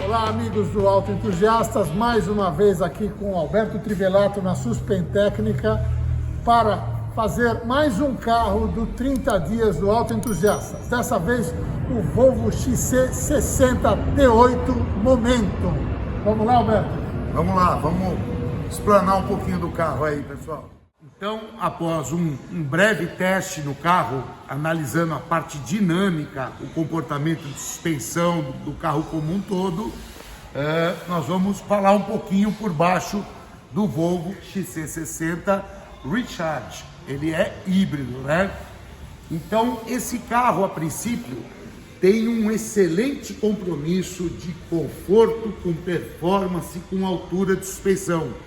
Olá, amigos do Auto Entusiastas, mais uma vez aqui com o Alberto Trivelato na Suspentécnica para fazer mais um carro do 30 dias do Auto Entusiastas. Dessa vez o Volvo XC60 T8 Momentum. Vamos lá, Alberto? Vamos lá, vamos explanar um pouquinho do carro aí, pessoal. Então, após um breve teste no carro, analisando a parte dinâmica, o comportamento de suspensão do carro como um todo, nós vamos falar um pouquinho por baixo do Volvo XC60 Recharge. Ele é híbrido, né? Então, esse carro, a princípio, tem um excelente compromisso de conforto, com performance, com altura de suspensão.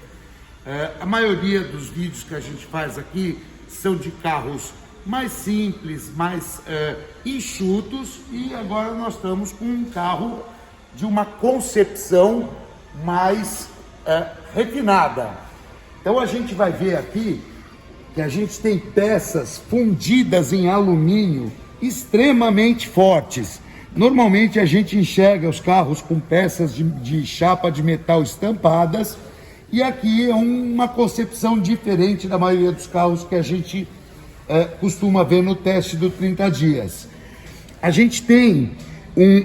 A maioria dos vídeos que a gente faz aqui são de carros mais simples, mais enxutos, e agora nós estamos com um carro de uma concepção mais refinada. Então a gente vai ver aqui que a gente tem peças fundidas em alumínio extremamente fortes. Normalmente a gente enxerga os carros com peças de chapa de metal estampadas, e aqui é uma concepção diferente da maioria dos carros que a gente costuma ver no teste do 30 dias. A gente tem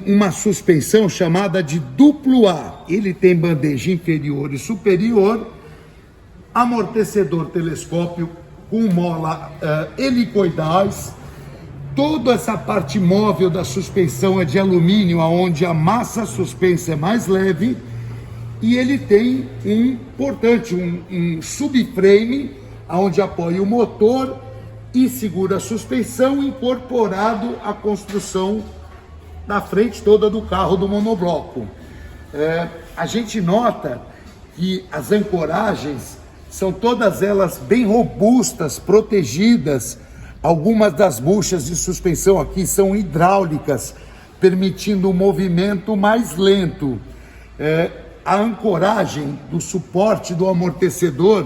uma suspensão chamada de duplo A. Ele tem bandeja inferior e superior, amortecedor telescópio com mola helicoidais. Toda essa parte móvel da suspensão é de alumínio, onde a massa suspensa é mais leve. E ele tem um subframe, onde apoia o motor e segura a suspensão, incorporado à construção da frente toda do carro do monobloco. A gente nota que as ancoragens são todas elas bem robustas, protegidas. Algumas das buchas de suspensão aqui são hidráulicas, permitindo um movimento mais lento. A ancoragem do suporte do amortecedor,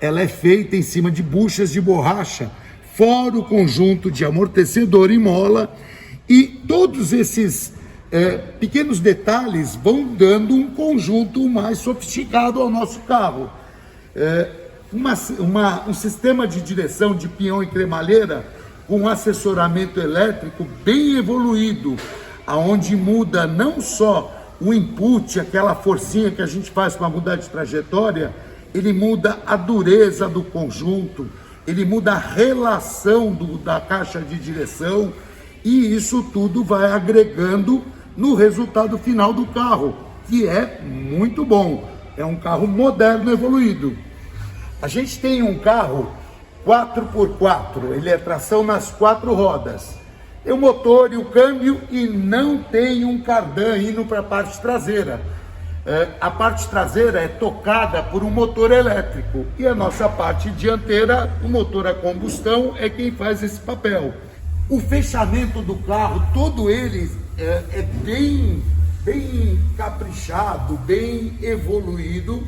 ela é feita em cima de buchas de borracha, fora o conjunto de amortecedor e mola, e todos esses pequenos detalhes vão dando um conjunto mais sofisticado ao nosso carro. Um sistema de direção de pinhão e cremalheira com assessoramento elétrico bem evoluído, aonde muda não só o input, aquela forcinha que a gente faz para mudar de trajetória, ele muda a dureza do conjunto, ele muda a relação da caixa de direção, e isso tudo vai agregando no resultado final do carro, que é muito bom. É um carro moderno, evoluído. A gente tem um carro 4x4, ele é tração nas 4 rodas. Tem o motor e o câmbio, e não tem um cardan indo para a parte traseira. A parte traseira é tocada por um motor elétrico, e a nossa parte dianteira, o motor a combustão, é quem faz esse papel. O fechamento do carro, todo ele é bem caprichado, bem evoluído,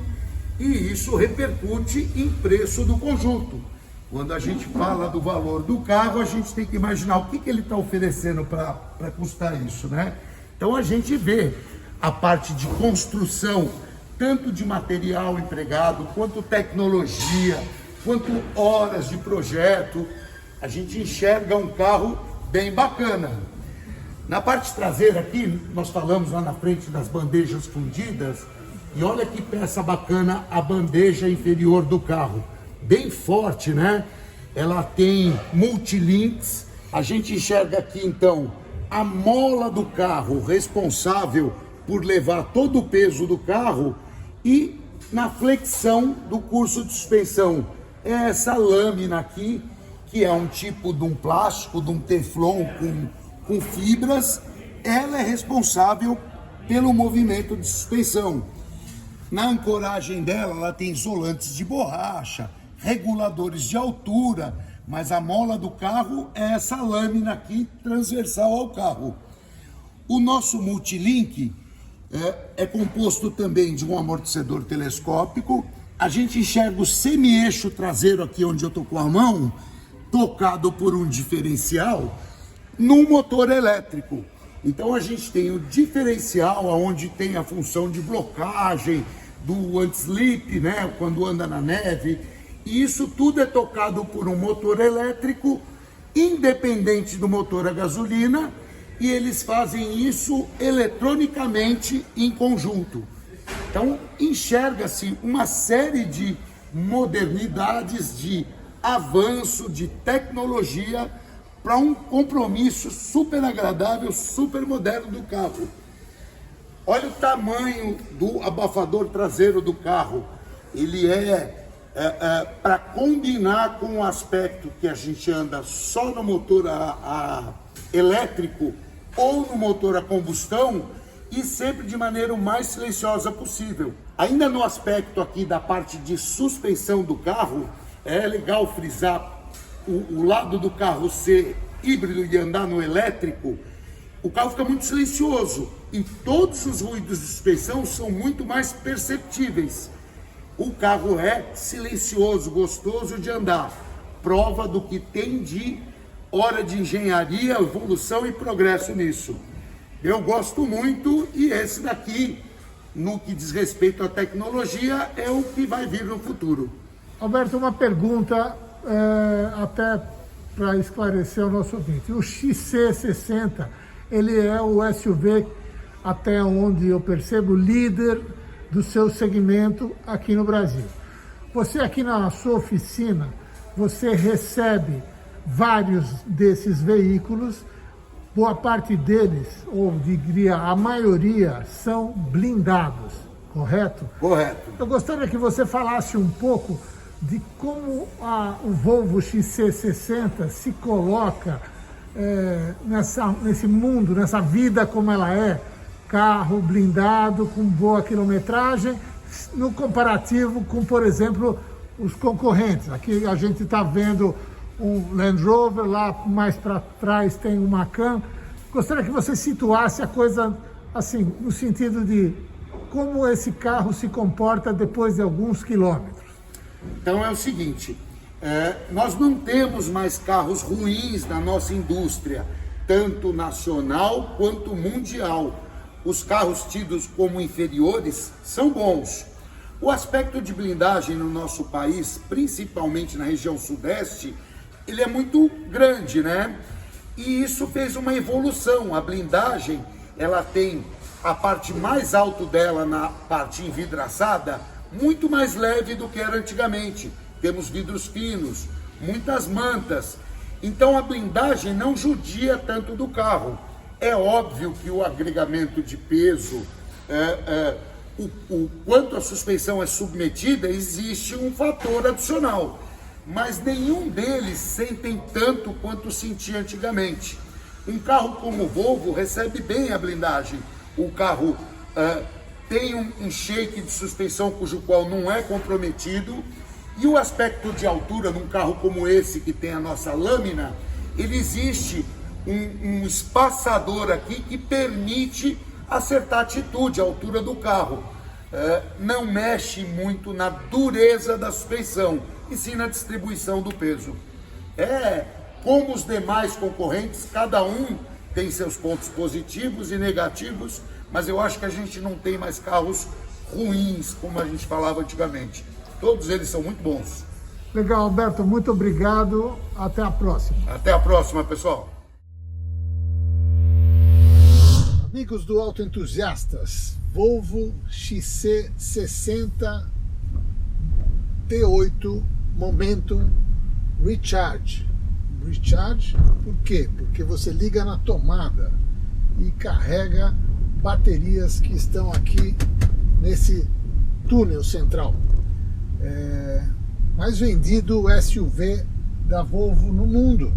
e isso repercute em preço do conjunto. Quando a gente fala do valor do carro, a gente tem que imaginar o que ele está oferecendo para custar isso, né? Então a gente vê a parte de construção, tanto de material empregado, quanto tecnologia, quanto horas de projeto. A gente enxerga um carro bem bacana. Na parte traseira aqui, nós falamos lá na frente das bandejas fundidas, e olha que peça bacana a bandeja inferior do carro. Bem forte, né? Ela tem multilinks. A gente enxerga aqui então a mola do carro responsável por levar todo o peso do carro, e na flexão do curso de suspensão é essa lâmina aqui, que é um tipo de um plástico, de um teflon com fibras. Ela é responsável pelo movimento de suspensão. Na ancoragem dela, ela tem isolantes de borracha, reguladores de altura, mas a mola do carro é essa lâmina aqui transversal ao carro. O nosso multilink é composto também de um amortecedor telescópico. A gente enxerga o semi-eixo traseiro aqui onde eu estou com a mão, tocado por um diferencial, num motor elétrico. Então a gente tem o diferencial, onde tem a função de blocagem, do anti-slip, né, quando anda na neve, e isso tudo é tocado por um motor elétrico, independente do motor a gasolina, e eles fazem isso eletronicamente em conjunto. Então enxerga-se uma série de modernidades, de avanço, de tecnologia, para um compromisso super agradável, super moderno do carro. Olha o tamanho do abafador traseiro do carro. Ele para combinar com o aspecto que a gente anda só no motor elétrico ou no motor a combustão, e sempre de maneira o mais silenciosa possível. Ainda no aspecto aqui da parte de suspensão do carro, é legal frisar o lado do carro ser híbrido e andar no elétrico. O carro fica muito silencioso e todos os ruídos de suspensão são muito mais perceptíveis. O carro é silencioso, gostoso de andar. Prova do que tem de hora de engenharia, evolução e progresso nisso. Eu gosto muito, e esse daqui, no que diz respeito à tecnologia, é o que vai vir no futuro. Alberto, uma pergunta até para esclarecer o nosso ouvinte. O XC60, ele é o SUV, até onde eu percebo, líder do seu segmento aqui no Brasil. Você aqui na sua oficina, você recebe vários desses veículos, boa parte deles, ou diria a maioria, são blindados, correto? Correto. Eu gostaria que você falasse um pouco de como o Volvo XC60 se coloca nesse mundo, nessa vida como ela é, carro blindado, com boa quilometragem, no comparativo com, por exemplo, os concorrentes. Aqui a gente está vendo um Land Rover, lá mais para trás tem um Macan. Gostaria que você situasse a coisa assim, no sentido de como esse carro se comporta depois de alguns quilômetros. Então é o seguinte, nós não temos mais carros ruins na nossa indústria, tanto nacional quanto mundial. Os carros tidos como inferiores são bons. O aspecto de blindagem no nosso país, principalmente na região sudeste, ele é muito grande, né? E isso fez uma evolução. A blindagem, ela tem a parte mais alta dela na parte envidraçada, muito mais leve do que era antigamente. Temos vidros finos, muitas mantas. Então a blindagem não judia tanto do carro. É óbvio que o agregamento de peso, o quanto a suspensão é submetida, existe um fator adicional. Mas nenhum deles sentem tanto quanto sentia antigamente. Um carro como o Volvo recebe bem a blindagem. O carro tem um shake de suspensão cujo qual não é comprometido, e o aspecto de altura num carro como esse, que tem a nossa lâmina, ele existe um espaçador aqui que permite acertar a atitude, a altura do carro. Não mexe muito na dureza da suspensão, e sim na distribuição do peso. Como os demais concorrentes, cada um tem seus pontos positivos e negativos, mas eu acho que a gente não tem mais carros ruins, como a gente falava antigamente. Todos eles são muito bons. Legal, Alberto, muito obrigado. Até a próxima. Até a próxima, pessoal. Amigos do Autoentusiastas, Volvo XC60 T8 Momentum Recharge. Recharge, por quê? Porque você liga na tomada e carrega baterias que estão aqui nesse túnel central. Mais vendido SUV da Volvo no mundo,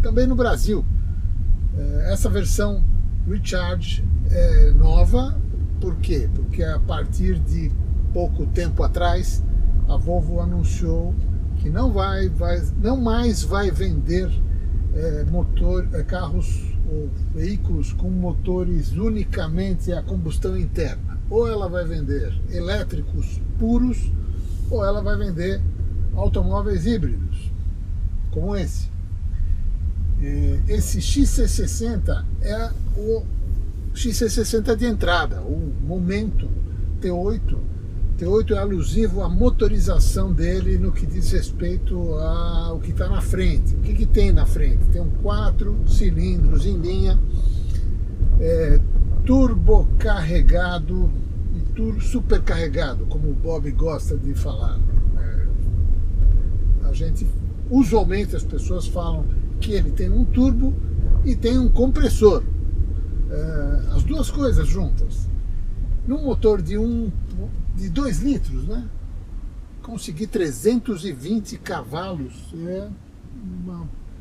também no Brasil. Essa versão Recharge é nova, por quê? Porque a partir de pouco tempo atrás a Volvo anunciou que não mais vai vender carros ou veículos com motores unicamente a combustão interna. Ou ela vai vender elétricos puros, ou ela vai vender automóveis híbridos, como esse. Esse XC60 é o XC60 de entrada, o Momento T8. T8 é alusivo à motorização dele no que diz respeito ao que está na frente. O que tem na frente? Tem 4 cilindros em linha, turbo carregado e supercarregado, como o Bob gosta de falar. Usualmente as pessoas falam que ele tem um turbo e tem um compressor, as duas coisas juntas. Num motor de 2 litros, né? Conseguir 320 cavalos é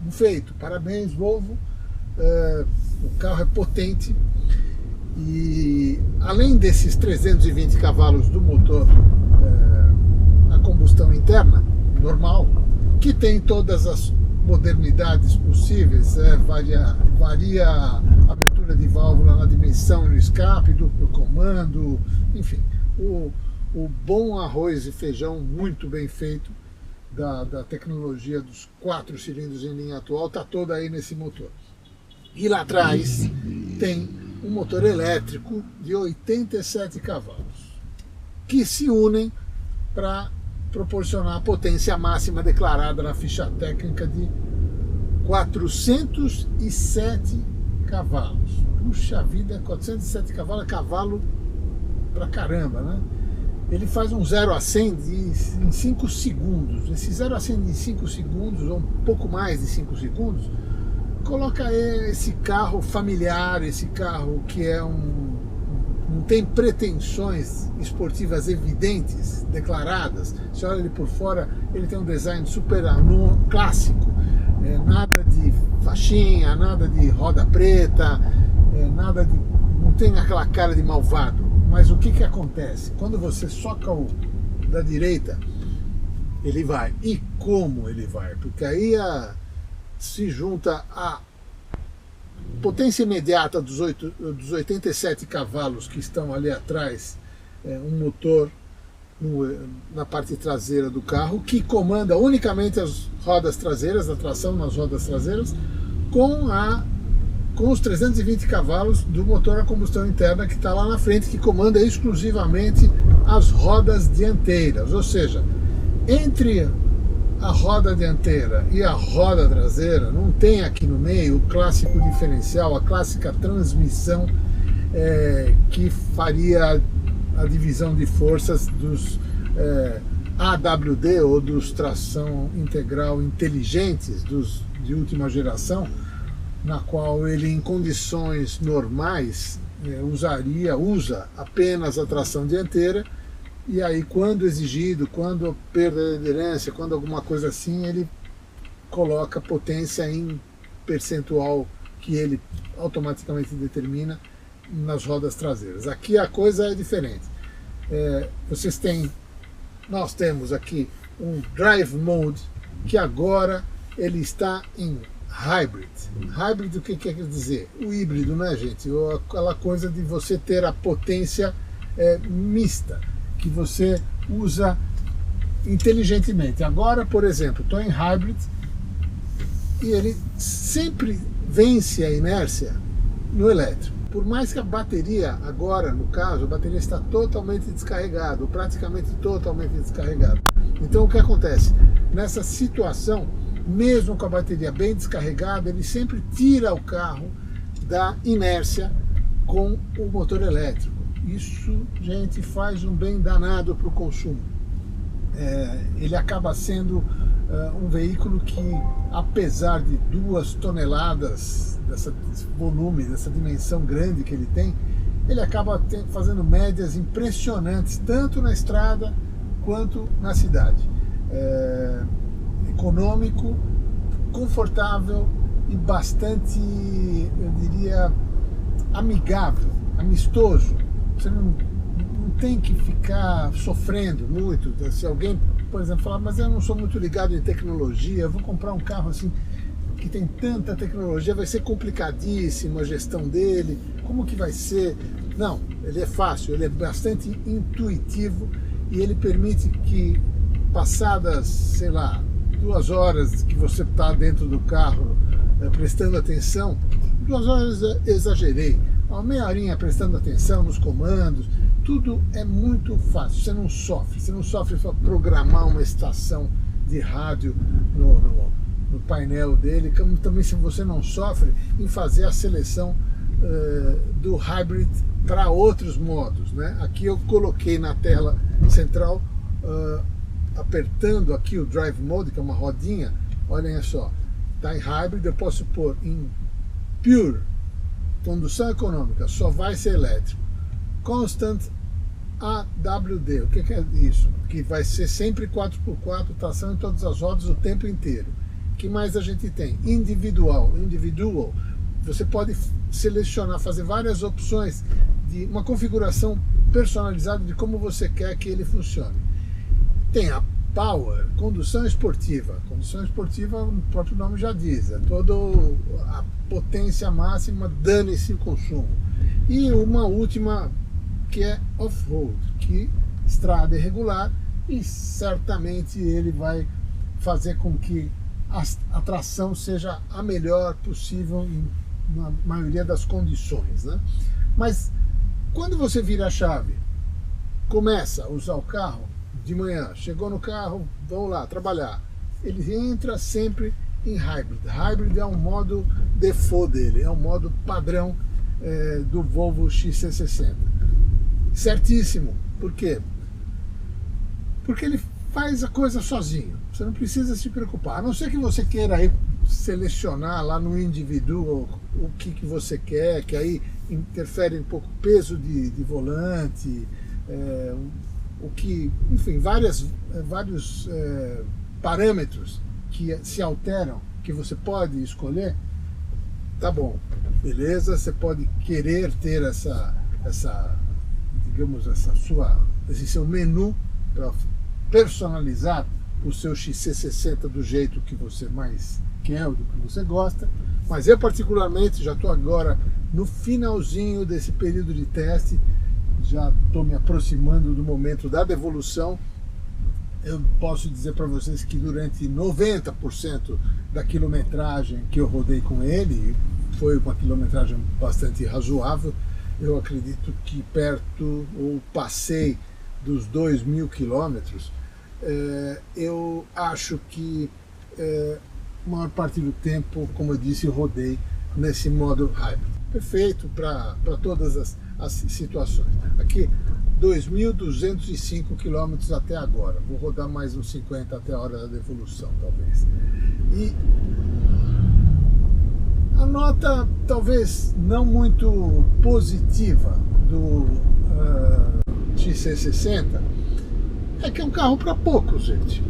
um feito. Parabéns, Volvo. O carro é potente e além desses 320 cavalos do motor a combustão interna normal, que tem todas as modernidades possíveis, varia a abertura de válvula na dimensão e no escape, duplo comando, enfim, o bom arroz e feijão muito bem feito da tecnologia dos 4 cilindros em linha atual está toda aí nesse motor. E lá atrás tem um motor elétrico de 87 cavalos, que se unem para proporcionar a potência máxima declarada na ficha técnica de 407 cavalos. Puxa vida, 407 cavalos é cavalo pra caramba, né? Ele faz um 0 a 100 em 5 segundos. Esse 0 a 100 em 5 segundos, ou um pouco mais de 5 segundos, coloca esse carro familiar, esse carro que não tem pretensões esportivas evidentes, declaradas. Se olha ele por fora, ele tem um design super clássico, nada de faixinha, nada de roda preta, não tem aquela cara de malvado. Mas o que acontece? Quando você soca o da direita, ele vai. E como ele vai? Porque aí se junta a potência imediata dos 87 cavalos que estão ali atrás, um motor na parte traseira do carro, que comanda unicamente as rodas traseiras, a tração nas rodas traseiras, com os 320 cavalos do motor a combustão interna que está lá na frente, que comanda exclusivamente as rodas dianteiras. Ou seja, entre a roda dianteira e a roda traseira não tem aqui no meio o clássico diferencial, a clássica transmissão que faria a divisão de forças dos AWD, ou dos tração integral inteligentes de última geração, na qual ele, em condições normais, usa apenas a tração dianteira, e aí, quando exigido, quando perda de aderência, quando alguma coisa assim, ele coloca potência em percentual que ele automaticamente determina nas rodas traseiras. Aqui a coisa é diferente. Nós temos aqui um Drive Mode, que agora ele está em Hybrid. Hybrid, o que quer dizer? O híbrido, né, gente? Aquela coisa de você ter a potência mista, que você usa inteligentemente. Agora, por exemplo, estou em Hybrid e ele sempre vence a inércia no elétrico. Por mais que a bateria, agora no caso, a bateria está totalmente descarregada, ou praticamente totalmente descarregada. Então o que acontece? Nessa situação, mesmo com a bateria bem descarregada, ele sempre tira o carro da inércia com o motor elétrico. Isso, gente, faz um bem danado para o consumo. Ele acaba sendo um veículo que, apesar de 2 toneladas, desse volume, dessa dimensão grande que ele tem, ele acaba fazendo médias impressionantes, tanto na estrada quanto na cidade. Econômico, confortável e bastante, eu diria, amigável, amistoso. Você não tem que ficar sofrendo muito. Se alguém, por exemplo, falar, mas eu não sou muito ligado em tecnologia, eu vou comprar um carro assim que tem tanta tecnologia, vai ser complicadíssimo a gestão dele, como que vai ser? Não, ele é fácil, ele é bastante intuitivo e ele permite que, passadas, sei lá, 2 horas que você está dentro do carro prestando atenção, 2 horas exagerei, uma meia horinha prestando atenção nos comandos, tudo é muito fácil, você não sofre para programar uma estação de rádio no painel dele, como também se você não sofre em fazer a seleção do Hybrid para outros modos, né? Aqui eu coloquei na tela central, apertando aqui o Drive Mode, que é uma rodinha, olhem só, está em Hybrid, eu posso pôr em Pure, condução econômica, só vai ser elétrico. Constant AWD, o que é isso? Que vai ser sempre 4x4, tração em todas as rodas o tempo inteiro. O que mais a gente tem? Individual, você pode selecionar, fazer várias opções de uma configuração personalizada de como você quer que ele funcione. Tem a Power, condução esportiva. Condução esportiva, o próprio nome já diz, é toda a potência máxima, dane-se o consumo. E uma última que é Off-Road, que estrada irregular, e certamente ele vai fazer com que a tração seja a melhor possível na maioria das condições, né? Mas quando você vira a chave, começa a usar o carro, de manhã, chegou no carro, vamos lá, trabalhar. Ele entra sempre em Hybrid. Hybrid é um modo default dele, é um modo padrão do Volvo XC60. Certíssimo. Por quê? Porque ele faz a coisa sozinho. Você não precisa se preocupar. A não ser que você queira aí selecionar lá no individual o que você quer, que aí interfere um pouco o peso de volante, o que, enfim, vários parâmetros que se alteram, que você pode escolher. Tá bom, beleza, você pode querer ter esse seu menu para personalizar o seu XC60 do jeito que você mais quer, do que você gosta. Mas eu particularmente já estou agora no finalzinho desse período de teste, já estou me aproximando do momento da devolução. Eu posso dizer para vocês que durante 90% da quilometragem que eu rodei com ele, foi uma quilometragem bastante razoável, eu acredito que perto, ou passei dos 2.000 quilômetros, eu acho que a maior parte do tempo, como eu disse, eu rodei nesse modo Hybrid. Perfeito para todas as situações. Aqui, 2.205 quilômetros até agora. Vou rodar mais uns 50 até a hora da devolução, talvez. E a nota, talvez não muito positiva do XC60 é que é um carro para poucos, gente.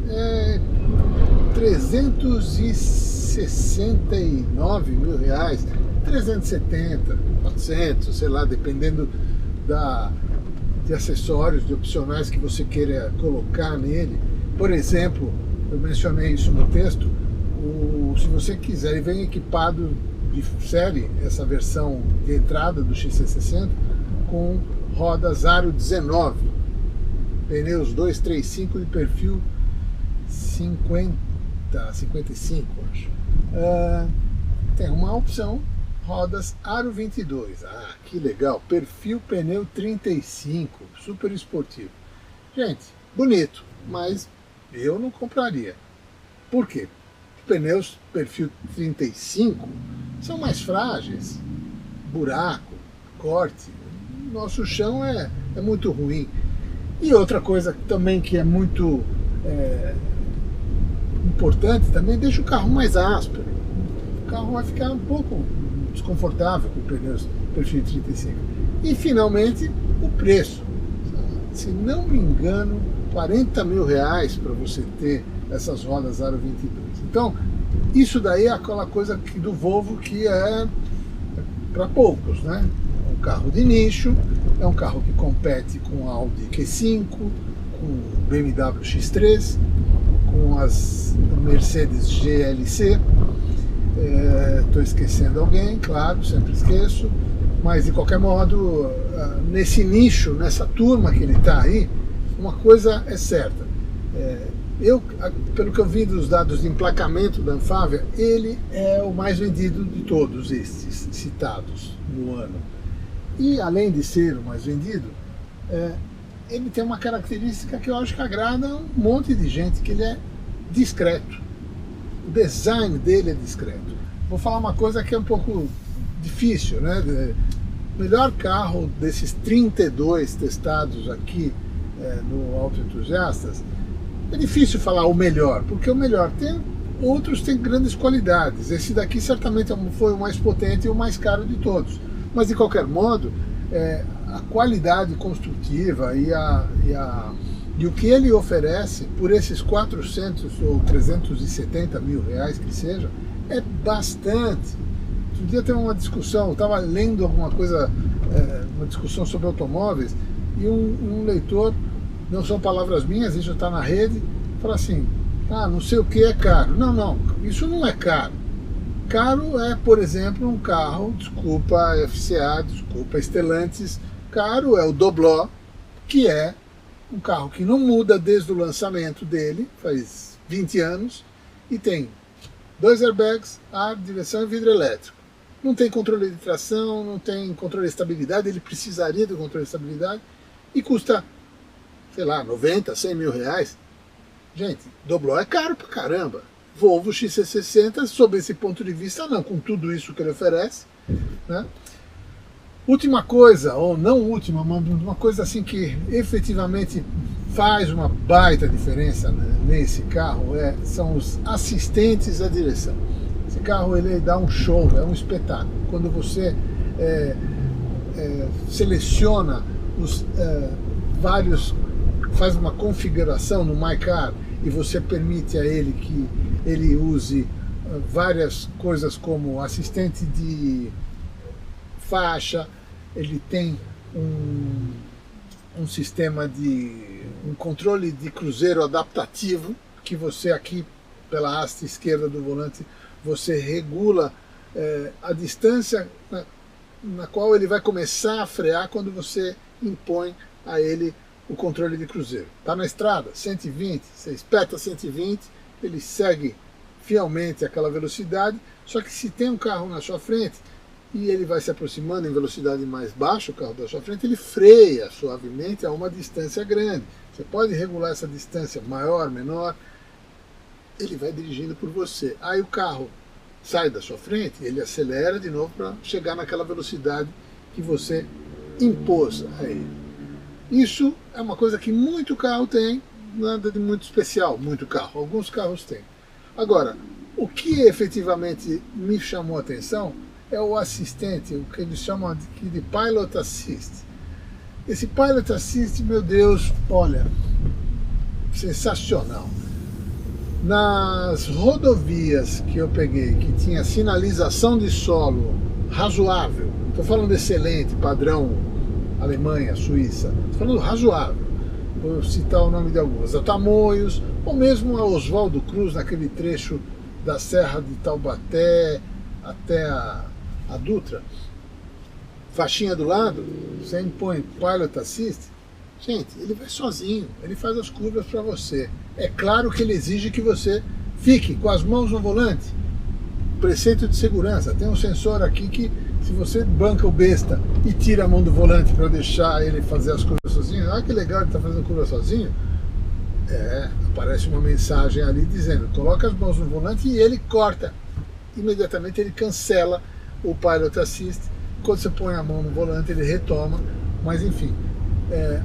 É 369 mil reais, 370, 400, sei lá, dependendo de acessórios, de opcionais que você queira colocar nele. Por exemplo, eu mencionei isso no texto, se você quiser, ele vem equipado de série, essa versão de entrada do XC60, com rodas Aro 19, pneus 235 de perfil 55, acho. Tem uma opção, rodas Aro 22, que legal, perfil pneu 35, super esportivo. Gente, bonito, mas eu não compraria. Por quê? Os pneus perfil 35 são mais frágeis, buraco, corte, nosso chão é muito ruim. E outra coisa também que é muito importante, também deixa o carro mais áspero. O carro vai ficar um pouco desconfortável com pneus perfil 35. E finalmente o preço. Se não me engano, 40 mil reais para você ter essas rodas Aro 22. Então, isso daí é aquela coisa do Volvo que é para poucos, né? É um carro de nicho, é um carro que compete com a Audi Q5, com o BMW X3, com as Mercedes GLC. Estou esquecendo alguém, claro, sempre esqueço, mas de qualquer modo, nesse nicho, nessa turma que ele está aí, uma coisa é certa, Pelo que eu vi dos dados de emplacamento da Anfávia, ele é o mais vendido de todos estes citados no ano. E além de ser o mais vendido, ele tem uma característica que eu acho que agrada um monte de gente, que ele é discreto. O design dele é discreto. Vou falar uma coisa que é um pouco difícil, né? O melhor carro desses 32 testados aqui no Auto Entusiastas, é difícil falar o melhor, porque o melhor outros têm grandes qualidades. Esse daqui certamente foi o mais potente e o mais caro de todos. Mas de qualquer modo, a qualidade construtiva e o que ele oferece por esses 400 ou 370 mil reais que seja, é bastante. Outro dia teve uma discussão, eu estava lendo alguma coisa, uma discussão sobre automóveis, e um leitor, não são palavras minhas, isso está na rede, fala assim, não sei o que é caro. Não, isso não é caro. Caro é, por exemplo, um carro, desculpa FCA, desculpa Stellantis, caro é o Doblò, que é um carro que não muda desde o lançamento dele, faz 20 anos, e tem 2 airbags, ar, direção e vidro elétrico. Não tem controle de tração, não tem controle de estabilidade, ele precisaria do controle de estabilidade, e custa, sei lá, 90, 100 mil reais. Gente, Doblò é caro pra caramba. Volvo XC60, sob esse ponto de vista, não, com tudo isso que ele oferece, né? Última coisa, ou não última, mas uma coisa assim que efetivamente faz uma baita diferença, né, nesse carro, são os assistentes à direção. Esse carro ele dá um show, é um espetáculo. Quando você seleciona os vários, faz uma configuração no MyCar e você permite a ele que ele use várias coisas como assistente de faixa, ele tem um sistema um controle de cruzeiro adaptativo, que você aqui pela haste esquerda do volante, você regula a distância na qual ele vai começar a frear quando você impõe a ele o controle de cruzeiro. Está na estrada, 120, você espeta 120, ele segue fielmente aquela velocidade, só que se tem um carro na sua frente e ele vai se aproximando em velocidade mais baixa, o carro da sua frente, ele freia suavemente a uma distância grande. Você pode regular essa distância maior, menor, ele vai dirigindo por você. Aí o carro sai da sua frente, ele acelera de novo para chegar naquela velocidade que você impôs a ele. Isso é uma coisa que muito carro tem, nada de muito especial, muito carro, alguns carros têm. Agora, o que efetivamente me chamou a atenção é o assistente, o que eles chamam aqui de Pilot Assist. Esse Pilot Assist, meu Deus, olha, sensacional. Nas rodovias que eu peguei, que tinha sinalização de solo razoável, estou falando excelente, padrão Alemanha, Suíça, estou falando razoável, vou citar o nome de algumas, a Tamoios, ou mesmo a Oswaldo Cruz, naquele trecho da Serra de Taubaté até a Dutra, faixinha do lado, você impõe Pilot Assist, gente, ele vai sozinho, ele faz as curvas para você. É claro que ele exige que você fique com as mãos no volante. Preceito de segurança, tem um sensor aqui que, se você banca o besta e tira a mão do volante para deixar ele fazer as curvas sozinho, que legal, ele está fazendo curva sozinho, aparece uma mensagem ali dizendo, coloca as mãos no volante e ele corta. Imediatamente ele cancela o Pilot Assist. Quando você põe a mão no volante, ele retoma. Mas enfim,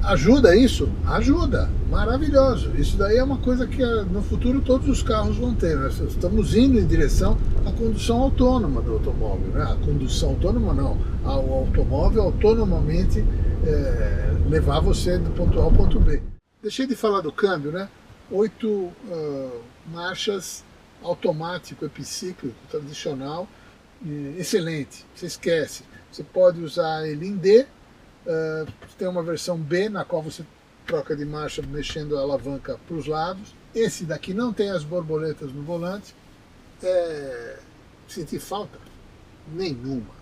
ajuda isso? Ajuda, maravilhoso. Isso daí é uma coisa que no futuro todos os carros vão ter. Nós estamos indo em direção à condução autônoma do automóvel, né? A condução autônoma não, ao automóvel autonomamente levar você do ponto A ao ponto B. Deixei de falar do câmbio, né? 8 marchas, automático, epicíclico, tradicional, excelente, você esquece. Você pode usar ele em D, tem uma versão B, na qual você troca de marcha mexendo a alavanca para os lados. Esse daqui não tem as borboletas no volante. Senti falta nenhuma.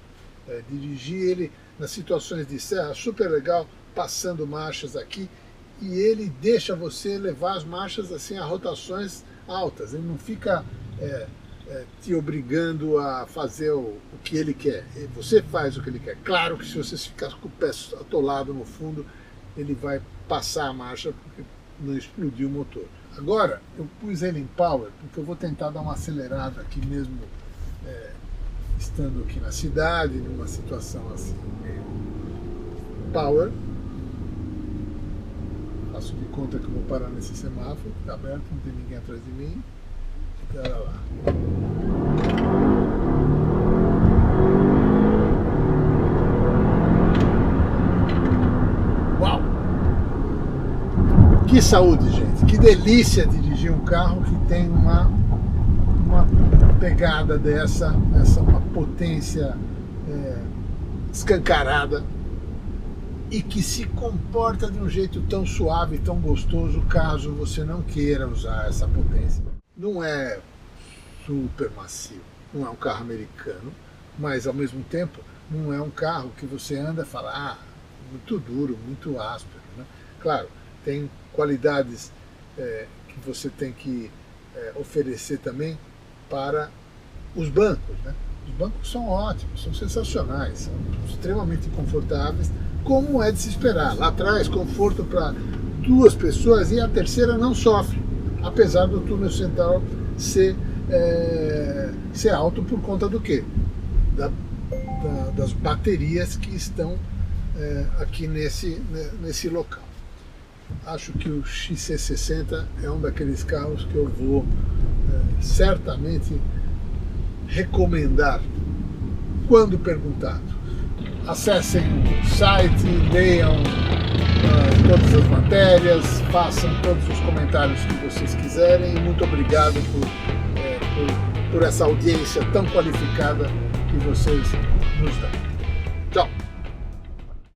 Dirigir ele nas situações de serra, super legal, passando marchas aqui, e ele deixa você levar as marchas assim a rotações altas. Ele não fica te obrigando a fazer o que ele quer. Você faz o que ele quer. Claro que se você ficar com o pé atolado no fundo, ele vai passar a marcha porque não explodiu o motor. Agora, eu pus ele em Power porque eu vou tentar dar uma acelerada aqui mesmo, estando aqui na cidade, numa situação assim, meio Power. Faço de conta que eu vou parar nesse semáforo, está aberto, não tem ninguém atrás de mim. Olha lá. Uau! Que saúde, gente! Que delícia dirigir um carro que tem uma pegada dessa, uma potência escancarada e que se comporta de um jeito tão suave, tão gostoso, caso você não queira usar essa potência. Não é super macio, não é um carro americano, mas ao mesmo tempo não é um carro que você anda e fala, muito duro, muito áspero, né? Claro, tem qualidades que você tem que oferecer também para os bancos, né? Os bancos são ótimos, são sensacionais, são extremamente confortáveis, como é de se esperar. Lá atrás, conforto para 2 pessoas e a terceira não sofre, apesar do túnel central ser alto por conta do quê? Das baterias que estão aqui nesse local. Acho que o XC60 é um daqueles carros que eu vou certamente recomendar quando perguntado. Acessem o site, leiam todas as matérias, façam todos os comentários que vocês quiserem e muito obrigado por essa audiência tão qualificada que vocês nos dão.